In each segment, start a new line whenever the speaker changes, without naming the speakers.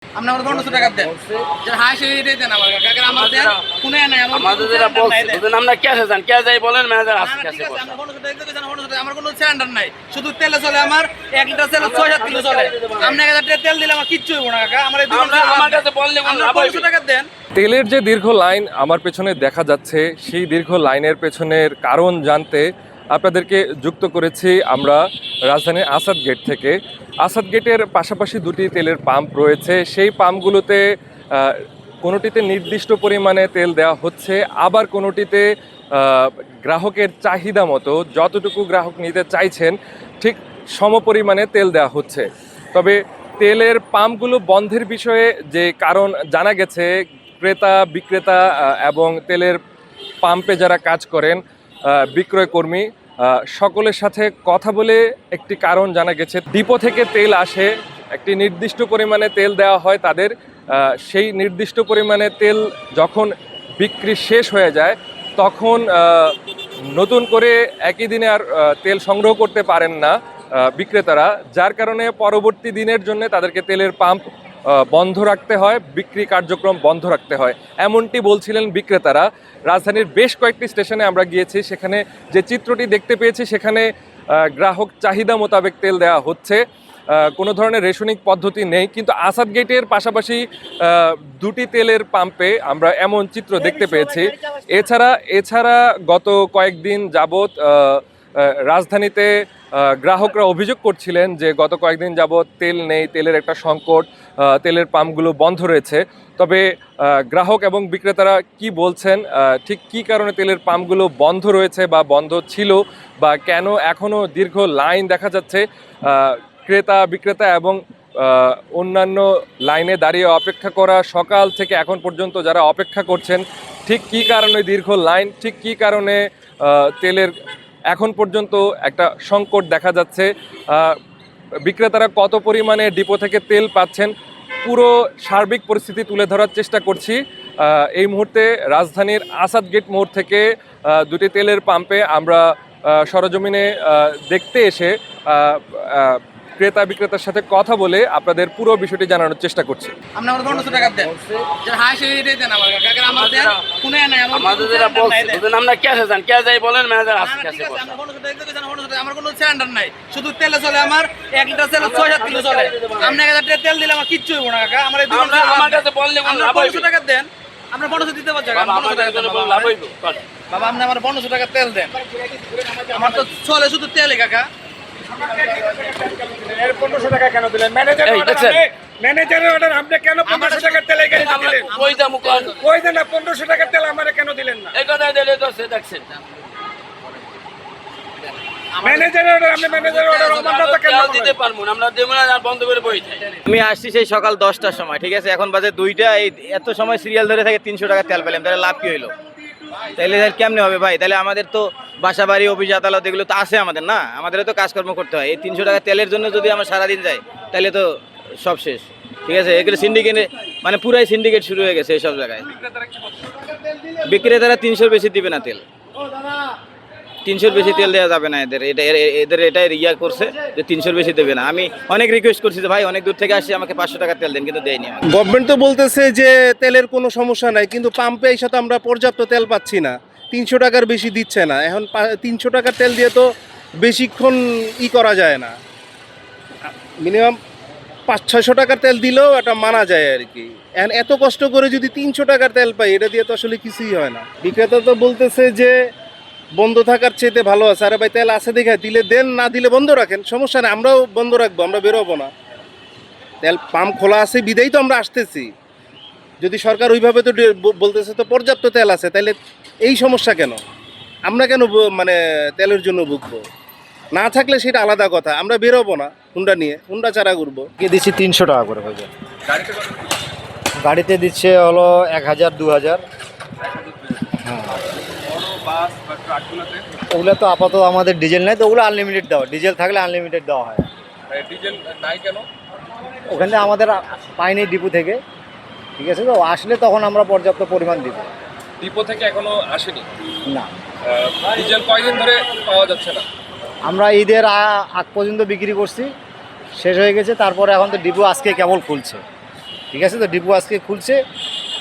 আপনি আমার 1500 টাকা দেন। যে হাই সেটাই দেন আমার কাকা আমার দেন। কোনে নাই আমার
আমাদের যারা বলছেন আমরা ক্যাশে যান, ক্যাশ যাই বলেন ম্যানেজার আসছে
ঠিক
ক্যাশে
আছে
বসে।
আমরা 1500 টাকা দিতে আমার 1500 টাকা আমার কোনো সিলিন্ডার নাই। শুধু তেলে চলে আমার 1 লিটার তেল 6-7 কিলো চলে। আপনি 1000 টাকা তেল দিলে আমার কিচ্ছু হইব না কাকা। আমার এই
আমার কাছে বললে কোনো লাভ হইবে
1500 টাকা দেন।
তেলের যে দীর্ঘ লাইন আমার পেছনে দেখা যাচ্ছে, সেই দীর্ঘ লাইনের পেছনের কারণ জানতে আপনাদেরকে যুক্ত করেছি আমরা রাজধানীর আসাদ গেট থেকে। আসাদ গেটের পাশাপাশি দুটি তেলের পাম্প রয়েছে। সেই পাম্পগুলোতে কোনোটিতে নির্দিষ্ট পরিমাণে তেল দেওয়া হচ্ছে, আবার কোনোটিতে গ্রাহকের চাহিদা মতো যতটুকু গ্রাহক নিতে চাইছেন ঠিক সমপরিমাণে তেল দেওয়া হচ্ছে। তবে তেলের পাম্পগুলো বন্ধের বিষয়ে যে কারণ জানা গেছে, ক্রেতা বিক্রেতা এবং তেলের পাম্পে যারা কাজ করেন বিক্রয় কর্মী সকলের সাথে কথা বলে একটি কারণ জানা গেছে। ডিপো থেকে তেল আসে, একটি নির্দিষ্ট পরিমাণে তেল দেওয়া হয় তাদের, সেই নির্দিষ্ট পরিমাণে তেল যখন বিক্রি শেষ হয়ে যায় তখন নতুন করে একই দিনে আর তেল সংগ্রহ করতে পারেন না বিক্রেতারা, যার কারণে পরবর্তী দিনের জন্য তাদেরকে তেলের পাম্প বন্ধ রাখতে হয়, বিক্রি কার্যক্রম বন্ধ রাখতে হয়, এমনটি বলছিলেন বিক্রেতারা। রাজধানীর বেশ কয়েকটি স্টেশনে আমরা গিয়েছি, সেখানে যে চিত্রটি দেখতে পেয়েছি সেখানে গ্রাহক চাহিদা মোতাবেক তেল দেওয়া হচ্ছে, কোনো ধরনের রেশনিং পদ্ধতি নেই। কিন্তু আসাদ গেটের পাশাপাশি দুটি তেলের পাম্পে আমরা এমন চিত্র দেখতে পেয়েছি। এছাড়া গত কয়েকদিন যাবৎ রাজধানীতে গ্রাহকরা অভিযোগ করছিলেন যে গত কয়েকদিন যাবৎ তেল নেই, তেলের একটা সংকট, তেলের পাম্পগুলো বন্ধ রয়েছে। তবে গ্রাহক এবং বিক্রেতারা কি বলছেন, ঠিক কী কারণে তেলের পাম্পগুলো বন্ধ রয়েছে বা বন্ধ ছিল, বা কেন এখনও দীর্ঘ লাইন দেখা যাচ্ছে, ক্রেতা বিক্রেতা এবং অন্যান্য লাইনে দাঁড়িয়ে অপেক্ষা করা সকাল থেকে এখন পর্যন্ত যারা অপেক্ষা করছেন, ঠিক কী কারণে দীর্ঘ লাইন, ঠিক কী কারণে তেলের এখন পর্যন্ত একটা সংকট দেখা যাচ্ছে, বিক্রেতারা কত পরিমাণে ডিপো থেকে তেল পাচ্ছেন, পুরো সার্বিক পরিস্থিতি তুলে ধরার চেষ্টা করছি। এই মুহূর্তে রাজধানীর আসাদ গেট মোড় থেকে দুটি তেলের পাম্পে আমরা সরজমিনে দেখতে এসে ক্রেতা বিক্রেতার সাথে কথা বলে আপনাদের পুরো বিষয়টি জানানোর চেষ্টা করছি।
আপনি আমার 1500 টাকা দেন। যে হাই সেটাই দেন আমার কাকা আমার দেন। কোনে নাই আমার
আমাদের যারা বলছেন আমরা ক্যাশে যান, ক্যাশ যাই বলেন ম্যানেজার আসছে ক্যাশে বসে।
আমরা 1500 টাকা দিতে আমার কোনো সিলিন্ডার নাই। শুধু তেলে চলে আমার 1 লিটার তেল 6-7 কিলো চলে। আপনি 1000 টাকা তেল দিলে আমার কিচ্ছু হইব না কাকা। আমার এই
আমার কাছে বললে কোনো লাভ হইবে
1500 টাকা দেন। আপনি 1500 দিতে পারছেন কাকা।
আমার কাছে কোনো লাভ হইবে
বাবা আপনি আমার 1500 টাকা তেল দেন। আমার তো চলে শুধু তেলে কাকা।
1500 টাকা কেন দিলেন? ম্যানেজারের অর্ডার আপনি কেন 1500 টাকার তেল এখানে দিলেন?
কই দাম কোন
কই দেন না 1500 টাকার তেল আমারে কেন দিলেন না?
এই কথা দিলে তো সে দেখছেন
ম্যানেজারের অর্ডার আপনি ম্যানেজারের অর্ডার অমান্যতা কেন
কেউ
করলেন?
দিতে পারবো না, আমরা দেবো না আর বন্ধ করে বই থাকি।
আমি আসছি সেই সকাল 10টার সময়, ঠিক আছে, এখন বাজে 2টা। এই এত সময় সিরিয়াল ধরে থাকে 300 টাকা তেল পেলাম, তাহলে লাভ কি হইলো? তাইলে কেমনে হবে ভাই? তাহলে আমাদের তো বাসা বাড়ি অফিস আদালত এগুলো তো আছে আমাদের, না? আমাদেরও তো কাজকর্ম করতে হয়। এই 300 টাকা তেলের জন্য যদি আমার সারাদিন যায় তাহলে তো সব শেষ, ঠিক আছে। এগুলো সিন্ডিকেটে মানে পুরাই সিন্ডিকেট শুরু হয়ে গেছে এইসব জায়গায়। বিক্রেতারা 300-র বেশি দিবে না তেল, 300-র বেশি তেল দেওয়া যাবে না এদের। এটাই ইয়া করছে যে 300-র বেশি দেবে না। আমি অনেক রিকোয়েস্ট করছি যে ভাই অনেক দূর থেকে আসি, আমাকে 500 টাকা তেল দেন, কিন্তু দেয়নি আমাকে।
গভর্নমেন্ট তো বলতেছে যে তেলের কোনো সমস্যা নাই, কিন্তু পাম্পে এসে তো আমরা পর্যাপ্ত তেল পাচ্ছি না, 300 টাকার বেশি দিচ্ছে না। এখন 300 টাকার তেল দিয়ে তো বেশিক্ষণ করা যায় না, মিনিমাম 500-600 টাকার তেল দিলেও এটা মানা যায় আর কি। এখন এত কষ্ট করে যদি 300 টাকার তেল পাই, এটা দিয়ে তো আসলে কিছুই হয় না। বিক্রেতা তো বলতেছে যে বন্ধ থাকার চেয়ে ভালো আছে। আরে ভাই তেল আছে দেখে দিলে দেন, না দিলে বন্ধ রাখেন, সমস্যা নেই, আমরাও বন্ধ রাখবো, আমরা বেরোবো না। তেল পাম্প খোলা আছে বিদেই তো আমরা আসতেছি। যদি সরকার ওইভাবে তো বলতেছে তো পর্যাপ্ত তেল আছে, তাহলে এই সমস্যা কেন? আমরা কেন মানে তেলের জন্য ভুগবো? না থাকলে সেটা আলাদা কথা, আমরা বেরোবো না হুন্ডা নিয়ে, হুন্ডা চারা ঘুরবো।
দিচ্ছি 300 টাকা করে ভাই। গাড়িতে দিচ্ছে হলো 1000-2000। হ্যাঁ, ওগুলো তো আপাতত আমাদের ডিজেল নাই তো, ওগুলো আনলিমিটেড দেওয়া, ডিজেল থাকলে আনলিমিটেড দেওয়া হয়।
ডিজেল নাই কেন?
ওখানে আমাদের পাইনি ডিপো থেকে, ঠিক আছে, তো আসলে তখন আমরা পর্যাপ্ত পরিমাণ দিব।
ডিপো থেকে এখনো আসেনি
না,
ডিজেল কয়দিন ধরে পাওয়া যাচ্ছে না?
আমরা ঈদের আগ পর্যন্ত বিক্রি করছি, শেষ হয়ে গেছে। তারপরে এখন তো ডিপো আজকে কেবল খুলছে, ঠিক আছে, তো ডিপো আজকে খুলছে,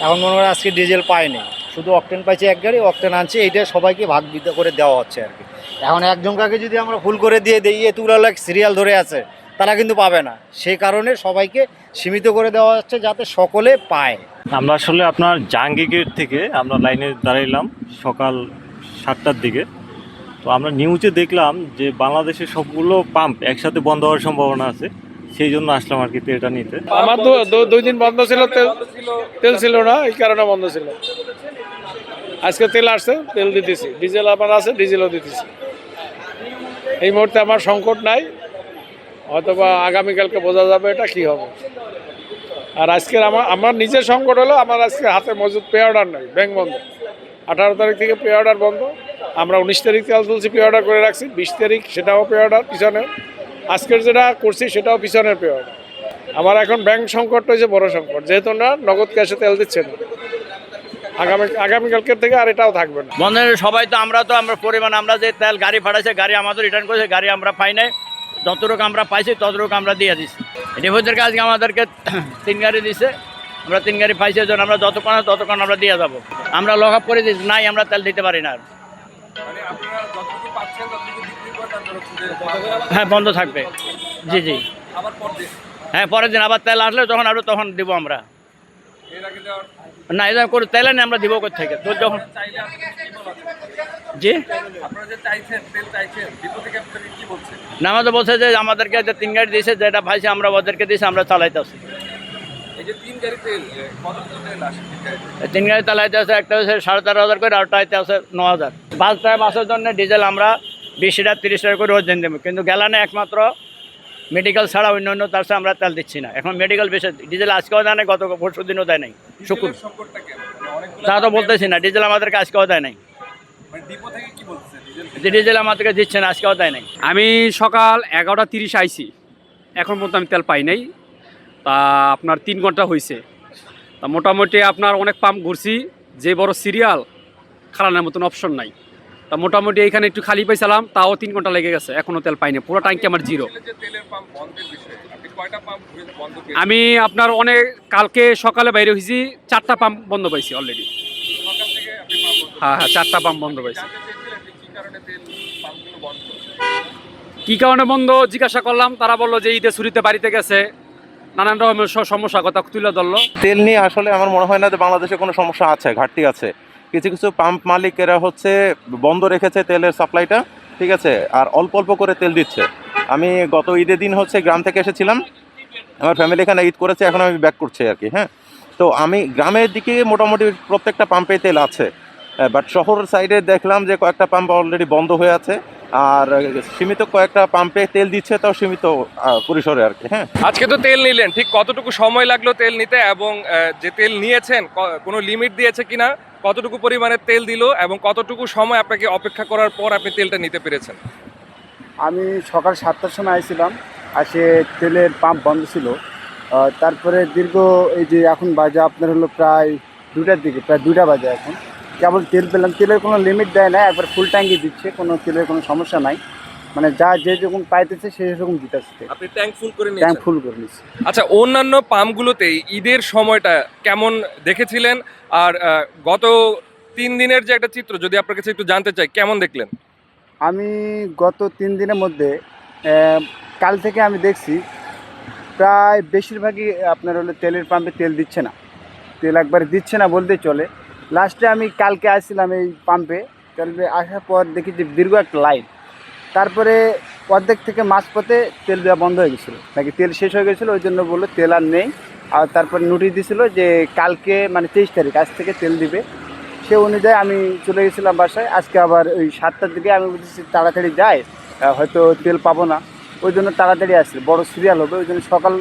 এখন মনে হয় আজকে ডিজেল পায়নি, শুধু অকটেন পাইছে এক গাড়ি, অকটেন আনছে, এইটা সবাইকে ভাগ বিতে করে দেওয়া হচ্ছে আর কি। এখন একজন কাকে যদি আমরা ফুল করে দিয়ে দিই, এতগুলো লোক সিরিয়াল ধরে আছে, তারা কিন্তু পাবে না, সেই কারণে সবাইকে সীমিত করে দেওয়া হচ্ছে যাতে সকলে পায়।
আমরা আসলে আপনার জাহাঙ্গীর গেট থেকে আমরা লাইনে দাঁড়াইলাম সকাল 7টার দিকে। তো আমরা নিউজে দেখলাম যে বাংলাদেশের সবগুলো পাম্প একসাথে বন্ধ হওয়ার সম্ভাবনা আছে, সেই জন্য আসলাম আর কি তেলটা নিতে।
আমার তো 2 দিন বন্ধ ছিল, তেল ছিল না, এই কারণে বন্ধ ছিল। আজকে তেল আসছে, তেল দিতেছি, ডিজেল আমার আছে, ডিজেলও দিতেছি। এই মুহূর্তে আমার সংকট নাই, হয়তোবা আগামীকালকে বোঝা যাবে এটা কি হবে। আর আজকের আমার নিজের সংকট হলো আমার আজকে হাতে মজুদ পে অর্ডার নেই, ব্যাংক বন্ধ। 18 তারিখ থেকে পে অর্ডার বন্ধ। আমরা 19 তারিখ তেল তুলছি, পে অর্ডার করে রাখছি, 20 তারিখ সেটাও পে অর্ডার পিছনে, আজকের যেটা করছি সেটাও পিছনের পে অর্ডার। আমার এখন ব্যাংক সংকট হয়েছে বড় সংকট, যেহেতু না নগদ ক্যাশে তেল দিচ্ছে না। আগামীকালকের থেকে আর এটাও থাকবে না।
বন্ধের সবাই তো আমরা পরিমাণ আমরা যে তেল গাড়ি পাঠাইছে, গাড়ি আমাদের রিটার্ন করেছে, গাড়ি আমরা পাই নাই, যতটুকু আমরা পাইছি ততটুকু আমরা দিয়ে দিচ্ছি। ডিপোদেরকে আজকে আমাদেরকে 3 গাড়ি দিছে, আমরা 3 গাড়ি পাইছি, জন্য আমরা ততক্ষণ আমরা দিয়ে যাবো। আমরা লক আপ করে দিচ্ছি, নাই আমরা তেল দিতে পারি না আর। হ্যাঁ, বন্ধ থাকবে। জি জি, হ্যাঁ, পরের দিন আবার তেল আসলে তখন দিব আমরা। না, এটা করে তেলে না আমরা দিব কোথা থেকে, তো যখন জি না, আমাদের বলছে যে আমাদেরকে যে 3 গাড়ি দিয়েছে, যেটা ভাইছে আমরা ওদেরকে দিয়েছি, আমরা চালাইতেছি। 3 গাড়ি চালাইতে আছে, একটা হচ্ছে 13,500 করে, আরটা আছে 9,000। বাসের জন্য ডিজেল আমরা 20 টাকা 30 টাকা করে রোজ দিন দেবো, কিন্তু গেলানে একমাত্র মেডিকেল ছাড়া অন্য তার সাথে আমরা তেল দিচ্ছি না। এখন মেডিকেল বেশি, ডিজেল আজকেও দেয় নাই, গত পরশু দিনও দেয় নাই, শুক্র তা তো বলতেছি না। ডিজেল আমাদেরকে আজকেও দেয় নাই, ডিজেল আমাদেরকে দিচ্ছে না, আজকেও দেয় নাই।
আমি সকাল 11:30 আইছি, এখন পর্যন্ত আমি তেল পাই নাই। তা আপনার 3 ঘন্টা হয়েছে। তা মোটামুটি আপনার অনেক পাম্প ঘুরছি, যে বড় সিরিয়াল খালানোর মতন অপশন নাই। তা মোটামুটি এইখানে একটু খালি পাইছিলাম, তাও 3 ঘন্টা লেগে গেছে, এখনও তেল পাইনি, পুরো ট্যাঙ্কি আমার জিরো। আমি আপনার কালকে সকালে বাইরে হয়েছি, 4টা পাম্প বন্ধ পাইছি অলরেডি। হ্যাঁ, 4টা পাম্প বন্ধ পাইছি। কি কারণে বন্ধ জিজ্ঞাসা করলাম, তারা বললো যে ঈদে ছুটিতে বাড়িতে গেছে, নানান রকমের সমস্যা কথা তুলে ধরলো।
তেল নিয়ে আসলে আমার মনে হয় না যে বাংলাদেশে কোনো সমস্যা আছে, ঘাটতি আছে। কিছু কিছু পাম্প মালিকেরা হচ্ছে বন্ধ রেখেছে তেলের সাপ্লাইটা, ঠিক আছে, আর অল্প অল্প করে তেল দিচ্ছে। আমি গত ঈদের দিন হচ্ছে গ্রাম থেকে এসেছিলাম, আমার ফ্যামিলি এখানে ঈদ করেছে, এখন আমি ব্যাক করছি আর কি। হ্যাঁ, তো আমি গ্রামের দিকে মোটামুটি প্রত্যেকটা পাম্পে তেল আছে, বাট শহর সাইডে দেখলাম যে কয়েকটা পাম্প অলরেডি বন্ধ হয়ে আছে, আর সীমিত কয়েকটা পাম্পে তেল দিচ্ছে, তাও সীমিত পরিসরে আর কি। হ্যাঁ,
আজকে তো তেল নিলেন, ঠিক কতটুকু সময় লাগলো তেল নিতে, এবং যে তেল নিয়েছেন কোনো লিমিট দিয়েছে কিনা, কতটুকু পরিমাণে তেল দিল, এবং কতটুকু সময় আপনাকে অপেক্ষা করার পর আপনি তেলটা নিতে পেরেছেন?
আমি সকাল 7টার সময় আইছিলাম, আসে তেলের পাম্প বন্ধ ছিল। তারপরে দীর্ঘ এই যে এখন বাজে আপনার হলো প্রায় 2টার দিকে, প্রায় 2টা বাজে, এখন কেবল তেল পেলাম। তেলের কোনো লিমিট দেয় না, একবার ফুল ট্যাঙ্কি দিচ্ছে, কোনো তেলের কোনো সমস্যা নাই, মানে যে যখন পাইতেছে সেই রকম দিতেছে।
আপনি ট্যাঙ্ক ফুল করে নিয়েছেন?
ট্যাঙ্ক ফুল করে নিচ্ছি।
আচ্ছা, অন্যান্য পাম্পগুলোতে ঈদের সময়টা কেমন দেখেছিলেন, আর গত 3 দিনের যে একটা চিত্র যদি আপনার কাছে একটু জানতে চাই, কেমন দেখলেন?
আমি গত 3 দিনের মধ্যে কাল থেকে আমি দেখছি প্রায় বেশিরভাগই আপনার হলো তেলের পাম্পে তেল দিচ্ছে না, তেল একবারে দিচ্ছে না বলতেই চলে। লাস্টে আমি কালকে আসছিলাম এই পাম্পে, তেলে আসার পর দেখি যে দীর্ঘ একটা লাইন, তারপরে অর্ধেক থেকে মাঝপথে তেল দেওয়া বন্ধ হয়ে গেছিলো, নাকি তেল শেষ হয়ে গেছিলো, ওই জন্য বললো তেল আর নেই। আর তারপর নোটিশ দিয়েছিলো যে কালকে মানে 23 তারিখ আজ থেকে তেল দিবে। সে অনুযায়ী আমি চলে গেছিলাম বাসায়। আজকে আবার ওই 7টার দিকে আমি বলতেছি তাড়াতাড়ি যাই, হয়তো তেল পাবো না, ওই জন্য তাড়াতাড়ি আসছি, বড় সিরিয়াল হবে, ওই জন্য সকাল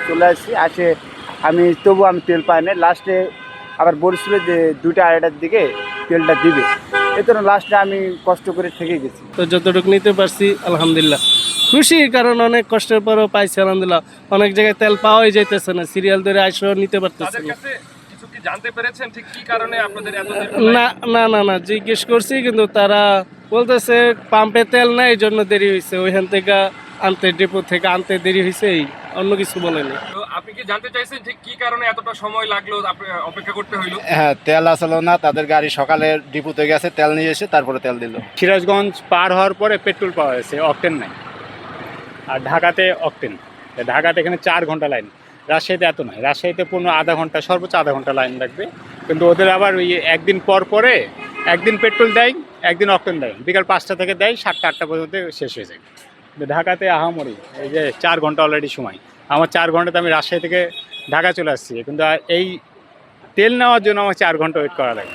চলে আসছি। আসে তবু আমি তেল পাই না, লাস্টে আবার বলছিল যে 2টা 2:30টার দিকে তেলটা দিবে, এই জন্য লাস্টে আমি কষ্ট করে থেকে গেছি।
তো যতটুকু নিতে পারছি আলহামদুলিল্লাহ খুশি, কারণ অনেক কষ্টের পরেও পাইছি আলহামদুলিল্লাহ। অনেক জায়গায় তেল পাওয়াই যাইতেছে না, সিরিয়াল ধরে আইসেও নিতে পারতেছে না।
জানতে পেরেছেন ঠিক কি কারণে আপনাদের এত
না জিজ্ঞেস করছি, কিন্তু তারা বলতেছে পাম্পে তেল নাই, এই জন্য দেরি হয়েছে। ওইখান থেকে আনতে ডিপো থেকে আনতে দেরি হয়েছে, এই অন্য কিছু বলেনি।
তো আপনি কি জানতে চাইছেন যে কি কারণে এতটা সময় লাগলো, অপেক্ষা করতে হইলো?
হ্যাঁ, তেল আসলো না, তাদের গাড়ি সকালে ডিপোতে গেছে, তেল নিয়ে এসে তারপরে তেল দিল।
সিরাজগঞ্জ পার হওয়ার পরে পেট্রোল পাওয়া গেছে, অকটেন নাই। আর ঢাকাতে অকটেন, ঢাকাতে এখানে 4 ঘন্টা লাইন, রাজশাহীতে এত নয়, রাজশাহীতে আধা ঘন্টা, সর্বোচ্চ আধা ঘন্টা লাইন লাগবে। কিন্তু ওদের আবার ওই একদিন পর পরে একদিন পেট্রোল দেয়, একদিন অকটেন দেয়, বিকাল 5টা থেকে দেয়, 7টা 8টা পর্যন্ত শেষ হয়ে যায়। ঢাকাতে আহামরি এই যে 4 ঘন্টা অলরেডি সময়, আমার 4 ঘন্টাতে আমি রাজশাহী থেকে ঢাকা চলে আসছি, কিন্তু এই তেল নেওয়ার জন্য আমার 4 ঘন্টা ওয়েট করা লাগে।